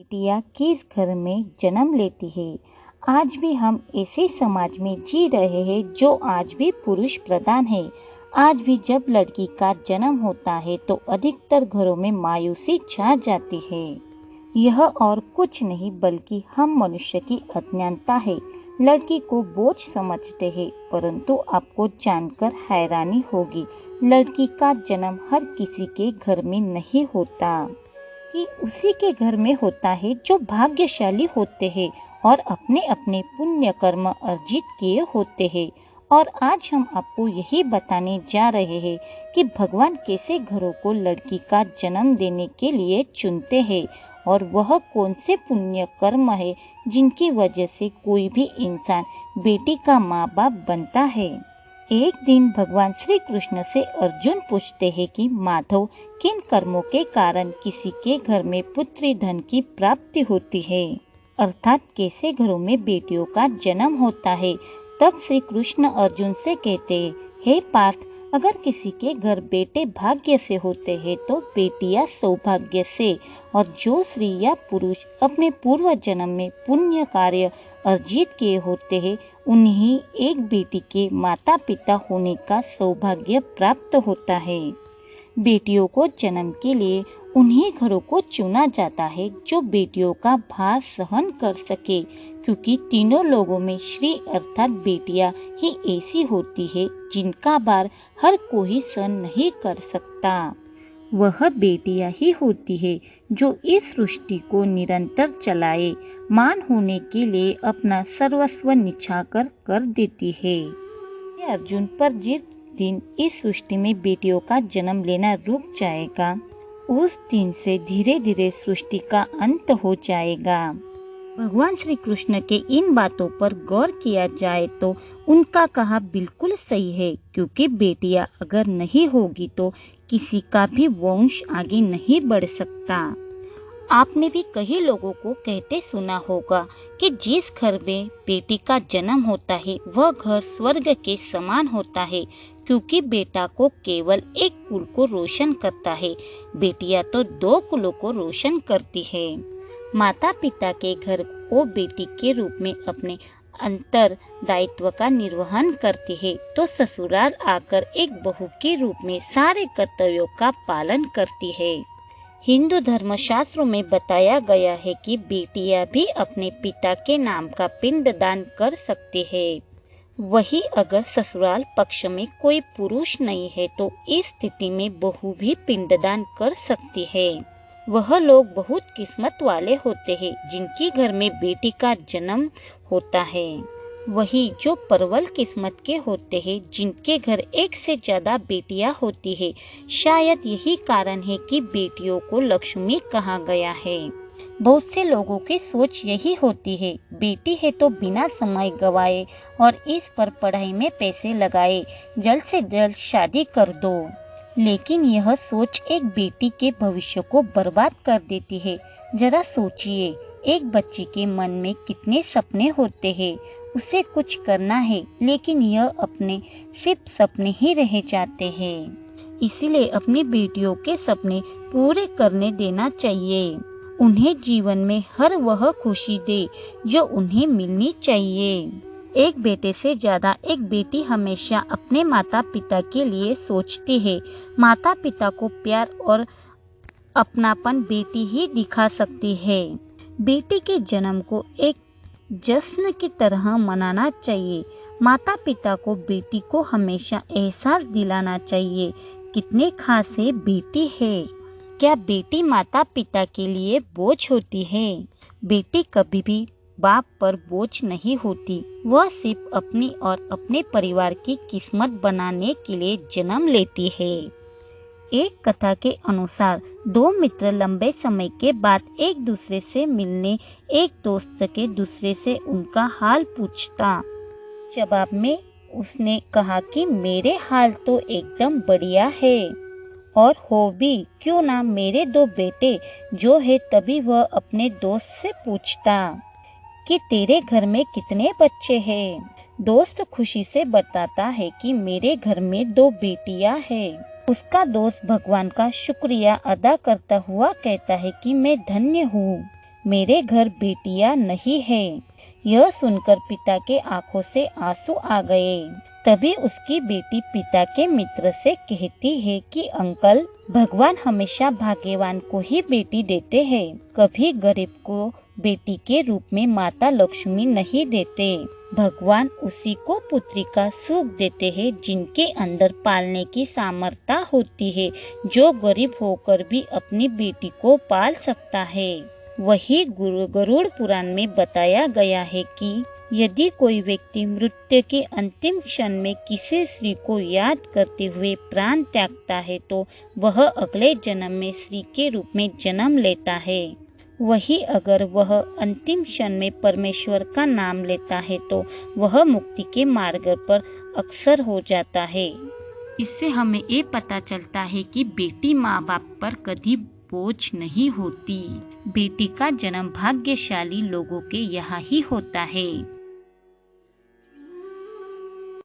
बेटियां किस घर में जन्म लेती है। आज भी हम ऐसे समाज में जी रहे हैं जो आज भी पुरुष प्रधान है। आज भी जब लड़की का जन्म होता है तो अधिकतर घरों में मायूसी छा जाती है। यह और कुछ नहीं बल्कि हम मनुष्य की अज्ञानता है। लड़की को बोझ समझते हैं, परंतु आपको जानकर हैरानी होगी, लड़की का जन्म हर किसी के घर में नहीं होता कि उसी के घर में होता है जो भाग्यशाली होते हैं और अपने अपने पुण्य कर्म अर्जित किए होते हैं। और आज हम आपको यही बताने जा रहे हैं कि भगवान कैसे घरों को लड़की का जन्म देने के लिए चुनते हैं और वह कौन से पुण्य कर्म है जिनकी वजह से कोई भी इंसान बेटी का माँ बाप बनता है। एक दिन भगवान श्री कृष्ण से अर्जुन पूछते हैं कि माधव, किन कर्मों के कारण किसी के घर में पुत्री धन की प्राप्ति होती है, अर्थात कैसे घरों में बेटियों का जन्म होता है। तब श्री कृष्ण अर्जुन से कहते हैं, हे पार्थ, अगर किसी के घर बेटे भाग्य से होते हैं तो बेटियां सौभाग्य से, और जो स्त्री या पुरुष अपने पूर्व जन्म में पुण्य कार्य अर्जित किए होते हैं उन्हें एक बेटी के माता पिता होने का सौभाग्य प्राप्त होता है। बेटियों को जन्म के लिए उन्हीं घरों को चुना जाता है जो बेटियों का भार सहन कर सके, क्योंकि तीनों लोगों में श्री अर्थात बेटियां ही ऐसी होती है जिनका भार हर कोई सहन नहीं कर सकता। वह बेटियां ही होती है जो इस सृष्टि को निरंतर चलाए, मान होने के लिए अपना सर्वस्व निछावर कर देती है। अर्जुन, पर जिस दिन इस सृष्टि में बेटियों का जन्म लेना रुक जाएगा, उस दिन से धीरे धीरे सृष्टि का अंत हो जाएगा। भगवान श्री कृष्ण के इन बातों पर गौर किया जाए तो उनका कहा बिल्कुल सही है, क्योंकि बेटियां अगर नहीं होगी तो किसी का भी वंश आगे नहीं बढ़ सकता। आपने भी कई लोगों को कहते सुना होगा कि जिस घर में बेटी का जन्म होता है वह घर स्वर्ग के समान होता है, क्योंकि बेटा को केवल एक कुल को रोशन करता है, बेटियां तो 2 कुलों को रोशन करती है। माता पिता के घर को बेटी के रूप में अपने अंतर दायित्व का निर्वहन करती है तो ससुराल आकर एक बहू के रूप में सारे कर्तव्यों का पालन करती है। हिंदू धर्मशास्त्रों में बताया गया है कि बेटियां भी अपने पिता के नाम का पिंडदान कर सकती है। वही अगर ससुराल पक्ष में कोई पुरुष नहीं है तो इस स्थिति में बहू भी पिंडदान कर सकती है। वह लोग बहुत किस्मत वाले होते हैं जिनकी घर में बेटी का जन्म होता है। वही जो परवल किस्मत के होते हैं जिनके घर एक से ज्यादा बेटियां होती है। शायद यही कारण है कि बेटियों को लक्ष्मी कहा गया है। बहुत से लोगों की सोच यही होती है, बेटी है तो बिना समय गवाए और इस पर पढ़ाई में पैसे लगाए जल्द से जल्द शादी कर दो। लेकिन यह सोच एक बेटी के भविष्य को बर्बाद कर देती है। जरा सोचिए, एक बच्ची के मन में कितने सपने होते हैं, उसे कुछ करना है, लेकिन यह अपने सिर्फ सपने ही रह जाते हैं। इसीलिए अपनी बेटियों के सपने पूरे करने देना चाहिए। उन्हें जीवन में हर वह खुशी दे जो उन्हें मिलनी चाहिए। एक बेटे से ज्यादा एक बेटी हमेशा अपने माता पिता के लिए सोचती है। माता पिता को प्यार और अपनापन बेटी ही दिखा सकती है। बेटी के जन्म को एक जश्न की तरह मनाना चाहिए। माता पिता को बेटी को हमेशा एहसास दिलाना चाहिए कितने खास है बेटी है। क्या बेटी माता पिता के लिए बोझ होती है? बेटी कभी भी बाप पर बोझ नहीं होती, वह सिर्फ अपनी और अपने परिवार की किस्मत बनाने के लिए जन्म लेती है। एक कथा के अनुसार 2 मित्र लंबे समय के बाद एक दूसरे से मिलने एक दोस्त के दूसरे से उनका हाल पूछता। जवाब में उसने कहा कि मेरे हाल तो एकदम बढ़िया है, और हो भी क्यों ना मेरे 2 बेटे जो है। तभी वह अपने दोस्त से पूछता कि तेरे घर में कितने बच्चे हैं? दोस्त खुशी से बताता है कि मेरे घर में 2 बेटियां हैं। उसका दोस्त भगवान का शुक्रिया अदा करता हुआ कहता है कि मैं धन्य हूँ मेरे घर बेटियां नहीं है। यह सुनकर पिता के आंखों से आंसू आ गए। तभी उसकी बेटी पिता के मित्र से कहती है कि अंकल, भगवान हमेशा भाग्यवान को ही बेटी देते हैं, कभी गरीब को बेटी के रूप में माता लक्ष्मी नहीं देते। भगवान उसी को पुत्री का सुख देते हैं जिनके अंदर पालने की सामर्थ्य होती है, जो गरीब होकर भी अपनी बेटी को पाल सकता है। वही गरुड़ पुराण में बताया गया है कि यदि कोई व्यक्ति मृत्यु के अंतिम क्षण में किसी स्त्री को याद करते हुए प्राण त्यागता है तो वह अगले जन्म में स्त्री के रूप में जन्म लेता है। वही अगर वह अंतिम क्षण में परमेश्वर का नाम लेता है तो वह मुक्ति के मार्ग पर अग्रसर हो जाता है। इससे हमें ये पता चलता है कि बेटी माँ बाप पर कभी बोझ नहीं होती। बेटी का जन्म भाग्यशाली लोगों के यहाँ ही होता है।